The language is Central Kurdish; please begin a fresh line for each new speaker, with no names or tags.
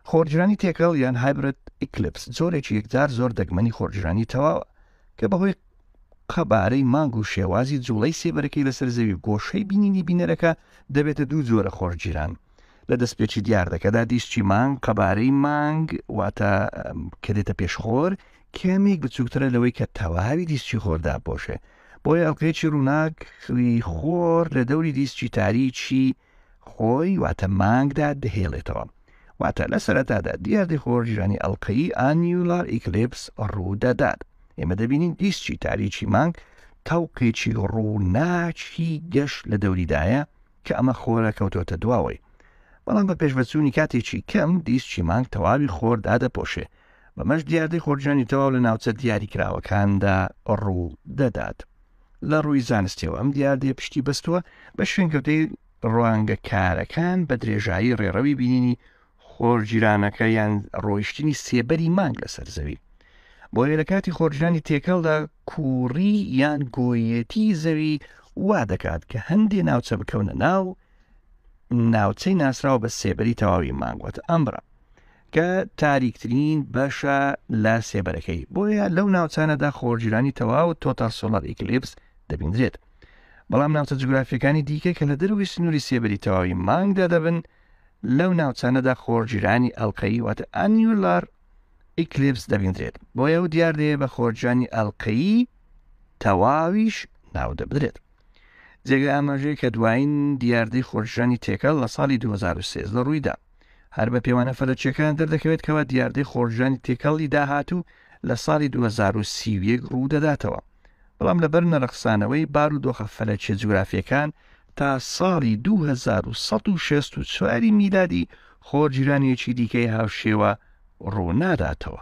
خۆرجرانی تێکەڵ یان هایبرد ئیکلیپس جۆرێکی یەکجار زۆر دەگمەنی خۆرجرانی تەواوە کە بەهۆی قەبارەی مانگ و شێوازی جوڵەی سێبەرەکەی لەسەر زەوی گۆشەی بینینی بینەرەکە دەبێتە دوو جۆرە خۆرجیران لە دەستپێکی دیاردەکەدا دیسکی مانگ قەبارەی مانگ واتە کە دێتە پێشخۆر کەمێک بچووکترە لەوەی کە تەواوی دیسکی خۆردا بۆشێ بۆیە ئەڵقەیەکی ڕووناکری خۆر لە دەوری دیسکی تاریکی خۆی واتە مانگدا دەهێڵێتەوە واتە لە سەرەتادا دیاردەی خۆرجیرانی ئەڵقەیی ئانیولار ئیکلیپس ڕوودەدات ئێمە دەبینین دیسکی تاریکی مانگ تەوقێکی ڕووناکی گەشت لە دەوریدایە کە ئەمە خۆرە کەوتۆتە دواوەی بەڵام بە پێشبەچوونی کاتێکی کەم دیسکی مانگ تەواوی خۆر دادەپۆشێ بەمەش دیاردەی خۆرجیرانی تەواو لە ناوچە دیاریکراوەکاندا ڕوو دەدات لە ڕووی زانستیەوە ئەم دیاردەیە پشتی بەستووە بە شوێنکەوتەی ڕوانگەکارەکان بە درێژایی ڕێڕەوی بینینی خۆرجیرانەکە یان ڕۆیشتنی سێبەری مانگ لەسەر زەوی بۆیە لە کاتی خۆرجیرانی تێکەڵدا کووڕی یان گۆیەتی زەوی وا دەکات کە هەندێ ناوچە بکەونە ناوچەی ناسراوە بە سێبەری تەواوی مانگوەتە ئەمبرا کە تاریکترین بەشە لە سێبەرەکەی بۆیە لەو ناوچانەدا خۆرجیرانی تەواو تۆتال سۆلار ئیکلیپس دەبیندرێت بەڵام ناوچە جوگرافیەکانی دیکە کە لە دەروی سنووری سێبەری تەواوی مانگدا دەبن لەو ناوچانەدا خۆرجیرانی ئەڵقەیی واتە ئانیولار ئیکلیپس دەبیندرێت بۆیە ئەو دیاردەیە بە خۆرجیرانی ئەڵقەیی تەواویش ناو دەبدرێت جێگە ئاماژەیە کە دوایین دیاردەی خۆرجیرانی تێکەڵ لە ساڵی 2013 ڕوویدا هەر بە پێوانە فەلەکیەکان دەردەکەوێت کەوە دیاردەی خۆرجیرانی تێکەڵی داهاتوو لە ساڵی 2030 ڕوو دەداتەوە بەڵام لەبەر نەرەخسانەوەی بار و دۆخە فەلەکیە جوگرافیەکان تا ساڵی 2164 میلادی خۆرجیرانیەکی دیکەی هاوشێوە ڕوو ناداتەوە